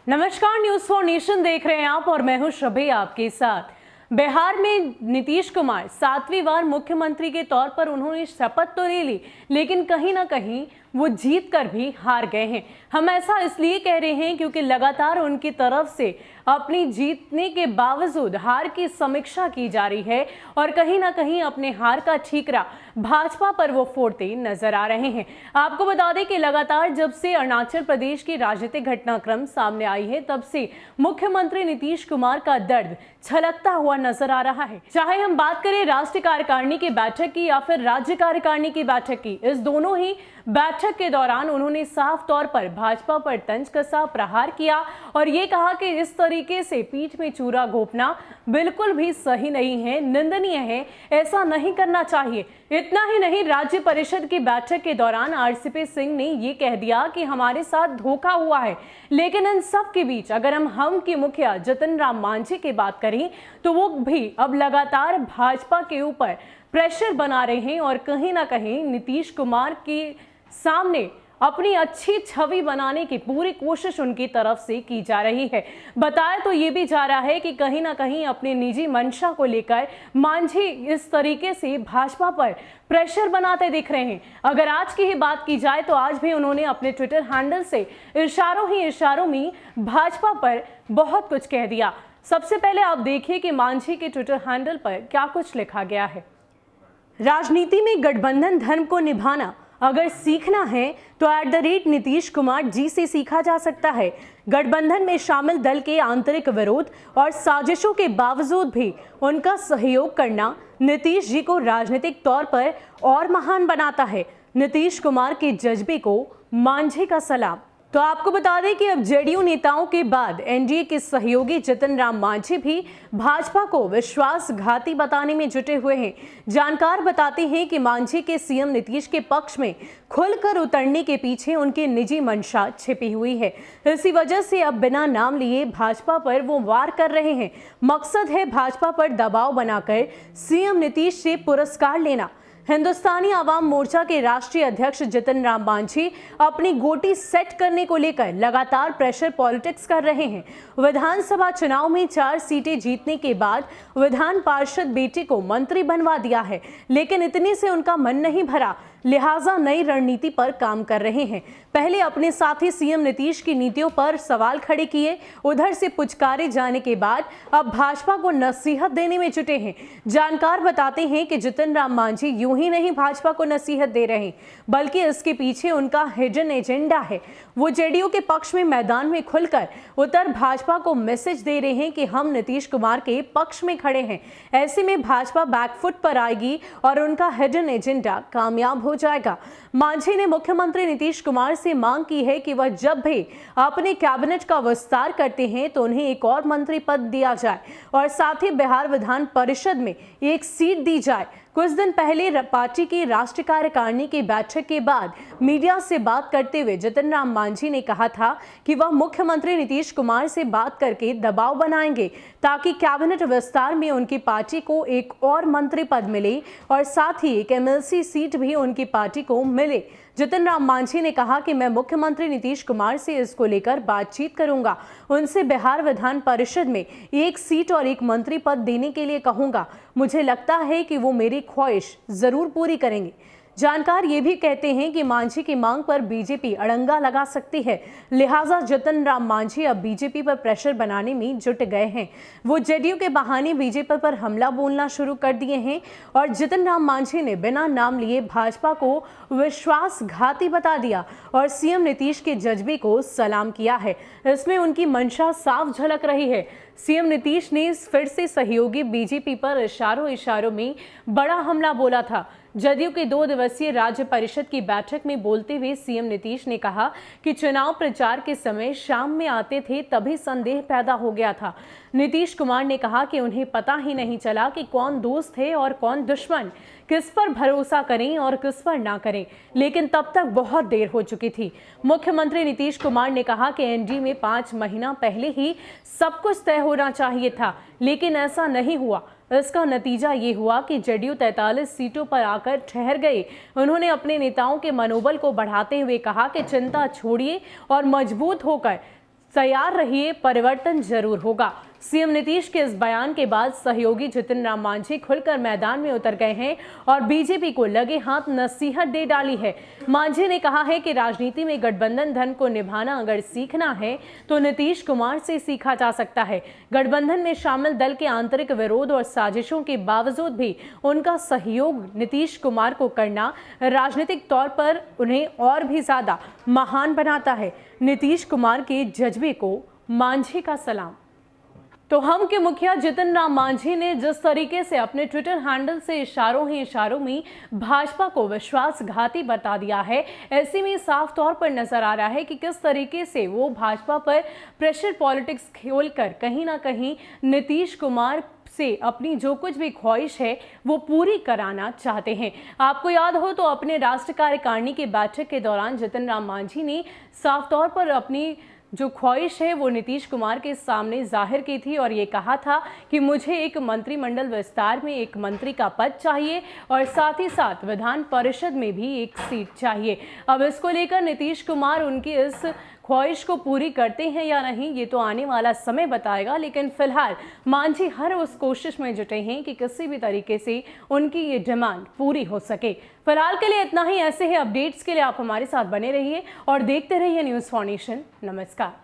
नमस्कार, news for nation देख रहे हैं आप और मैं हूं शबे आपके साथ। बिहार में नीतीश कुमार 7वीं बार मुख्यमंत्री के तौर पर उन्होंने शपथ तो ले ली, लेकिन कहीं ना कहीं वो जीत कर भी हार गए हैं। हम ऐसा इसलिए कह रहे हैं क्योंकि लगातार उनकी तरफ से अपनी जीतने के बावजूद हार की समीक्षा की जा रही है और कहीं ना कहीं अपने हार का ठीकरा भाजपा पर वो फोड़ते नजर आ रहे हैं। आपको बता दें कि लगातार जब से अरुणाचल प्रदेश की राजनीतिक घटनाक्रम सामने आई है, तब से मुख्यमंत्री नीतीश कुमार का दर्द छलकता हुआ नजर आ रहा है। चाहे हम बात करें राष्ट्रीय कार्यकारिणी की बैठक की या फिर राज्य कार्यकारिणी की बैठक की, इस दोनों ही बैठक के दौरान उन्होंने साफ तौर पर भाजपा पर तंज कसा प्रहार किया और ये कहा कि इस तरीके से पीठ में चूरा घोंपना बिल्कुल भी सही नहीं है, निंदनीय है, ऐसा नहीं करना चाहिए। इतना ही नहीं, राज्य परिषद की बैठक के दौरान आरसीपी सिंह ने ये कह दिया कि हमारे साथ धोखा हुआ है। लेकिन इन सब के बीच अगर हम के मुखिया जितन राम मांझी की बात करें तो वो भी अब लगातार भाजपा के ऊपर प्रेशर बना रहे हैं और कहीं ना कहीं नीतीश कुमार के सामने अपनी अच्छी छवि बनाने की पूरी कोशिश उनकी तरफ से की जा रही है। बताया तो ये भी जा रहा है कि कहीं ना कहीं अपने निजी मंशा को लेकर मांझी इस तरीके से भाजपा पर प्रेशर बनाते दिख रहे हैं। अगर आज की ही बात की जाए तो आज भी उन्होंने अपने ट्विटर हैंडल से इशारों में भाजपा पर बहुत कुछ कह दिया। सबसे पहले आप देखिए कि मांझी के ट्विटर हैंडल पर क्या कुछ लिखा गया है। राजनीति में गठबंधन धर्म को निभाना अगर सीखना है तो नीतीश कुमार जी से सीखा जा सकता है। गठबंधन में शामिल दल के आंतरिक विरोध और साजिशों के बावजूद भी उनका सहयोग करना नीतीश जी को राजनीतिक तौर पर और महान बनाता है। नीतीश कुमार के जज्बे को मांझी का सलाम। तो आपको बता दें कि अब जेडीयू नेताओं के बाद एनडीए के सहयोगी जितन राम मांझी भी भाजपा को विश्वासघाती बताने में जुटे हुए हैं। जानकार बताते हैं कि मांझी के सीएम नीतीश के पक्ष में खुलकर उतरने के पीछे उनकी निजी मंशा छिपी हुई है। इसी वजह से अब बिना नाम लिए भाजपा पर वो वार कर रहे हैं। मकसद है भाजपा पर दबाव बनाकर सीएम नीतीश से पुरस्कार लेना। हिंदुस्तानी आवाम मोर्चा के राष्ट्रीय अध्यक्ष जितन राम मांझी अपनी गोटी सेट करने को लेकर लगातार प्रेशर पॉलिटिक्स कर रहे हैं। विधानसभा चुनाव में 4 सीटें जीतने के बाद विधान पार्षद बेटे को मंत्री बनवा दिया है, लेकिन इतने से उनका मन नहीं भरा, लिहाजा नई रणनीति पर काम कर रहे हैं। पहले अपने साथी सीएम नीतीश की नीतियों पर सवाल खड़े किए, उधर से पुचकारे जाने के बाद अब भाजपा को नसीहत देने में जुटे हैं। जानकार बताते हैं कि जितन राम मांझी यूं ही नहीं भाजपा को नसीहत दे रहे हैं, बल्कि इसके पीछे उनका हिडन एजेंडा है। वो जेडीयू के पक्ष में मैदान में खुलकर उतर भाजपा को मैसेज दे रहे हैं कि हम नीतीश कुमार के पक्ष में खड़े हैं। ऐसे में भाजपा बैकफुट पर आएगी और उनका हिडन एजेंडा कामयाब हो जाएगा। मांझी ने मुख्यमंत्री नीतीश कुमार से मांग की है कि वह जब भी अपने कैबिनेट का विस्तार करते हैं तो उन्हें एक और मंत्री पद दिया जाए और साथ ही बिहार विधान परिषद में एक सीट दी जाए। कुछ दिन पहले पार्टी की राष्ट्रीय कार्यकारिणी की बैठक के बाद मीडिया से बात करते हुए जितन राम मांझी ने कहा था कि वह मुख्यमंत्री नीतीश कुमार से बात करके दबाव बनाएंगे ताकि कैबिनेट विस्तार में उनकी पार्टी को एक और मंत्री पद मिले और साथ ही एक एमएलसी सीट भी उनकी पार्टी को मिले। जितन राम मांझी ने कहा कि मैं मुख्यमंत्री नीतीश कुमार से इसको लेकर बातचीत करूंगा, उनसे बिहार विधान परिषद में एक सीट और एक मंत्री पद देने के लिए कहूंगा। मुझे लगता है कि वो मेरी ख्वाहिश जरूर पूरी करेंगे। जानकार ये भी कहते हैं कि मांझी की मांग पर बीजेपी अड़ंगा लगा सकती है, लिहाजा जितन राम मांझी अब बीजेपी पर प्रेशर बनाने में जुट गए हैं। वो जेडीयू के बहाने बीजेपी पर हमला बोलना शुरू कर दिए हैं और जितन राम मांझी ने बिना नाम लिए भाजपा को विश्वासघाती बता दिया और सीएम नीतीश के जज्बे को सलाम किया है। इसमें उनकी मंशा साफ झलक रही है। सीएम नीतीश ने फिर से सहयोगी बीजेपी पर इशारों में बड़ा हमला बोला था। जदयू के 2 दिवसीय राज्य परिषद की बैठक में बोलते हुए सीएम नीतीश ने कहा कि चुनाव प्रचार के समय शाम में आते थे तभी संदेह पैदा हो गया था। नीतीश कुमार ने कहा कि उन्हें पता ही नहीं चला कि कौन दोस्त है और कौन दुश्मन, किस पर भरोसा करें और किस पर ना करें, लेकिन तब तक बहुत देर हो चुकी थी। मुख्यमंत्री नीतीश कुमार ने कहा कि एनडीए में 5 महीना पहले ही सब कुछ तय होना चाहिए था, लेकिन ऐसा नहीं हुआ। इसका नतीजा ये हुआ कि जेडीयू 43 सीटों पर आकर ठहर गए। उन्होंने अपने नेताओं के मनोबल को बढ़ाते हुए कहा कि चिंता छोड़िए और मजबूत होकर तैयार रहिए, परिवर्तन जरूर होगा। सीएम नीतीश के इस बयान के बाद सहयोगी जितन राम मांझी खुलकर मैदान में उतर गए हैं और बीजेपी को लगे हाथ नसीहत दे डाली है। मांझी ने कहा है कि राजनीति में गठबंधन धन को निभाना अगर सीखना है तो नीतीश कुमार से सीखा जा सकता है। गठबंधन में शामिल दल के आंतरिक विरोध और साजिशों के बावजूद भी उनका सहयोग नीतीश कुमार को करना राजनीतिक तौर पर उन्हें और भी ज्यादा महान बनाता है। नीतीश कुमार के जज्बे को मांझी का सलाम। तो हम के मुखिया जितन राम मांझी ने जिस तरीके से अपने ट्विटर हैंडल से इशारों ही इशारों में भाजपा को विश्वासघाती बता दिया है, ऐसे में साफ तौर पर नजर आ रहा है कि किस तरीके से वो भाजपा पर प्रेशर पॉलिटिक्स खेलकर कहीं ना कहीं नीतीश कुमार से अपनी जो कुछ भी ख्वाहिश है वो पूरी कराना चाहते हैं। आपको याद हो तो अपने राष्ट्रीय कार्यकारिणी की बैठक के दौरान जितन राम मांझी ने साफ तौर पर अपनी जो ख्वाहिश है वो नीतीश कुमार के सामने जाहिर की थी और ये कहा था कि मुझे एक मंत्रिमंडल विस्तार में एक मंत्री का पद चाहिए और साथ ही साथ विधान परिषद में भी एक सीट चाहिए। अब इसको लेकर नीतीश कुमार उनकी इस ख्वाहिश को पूरी करते हैं या नहीं ये तो आने वाला समय बताएगा, लेकिन फिलहाल मांझी हर उस कोशिश में जुटे हैं कि किसी भी तरीके से उनकी ये डिमांड पूरी हो सके। फिलहाल के लिए इतना ही। ऐसे ही अपडेट्स के लिए आप हमारे साथ बने रहिए और देखते रहिए न्यूज़ फॉर नेशन। नमस्कार।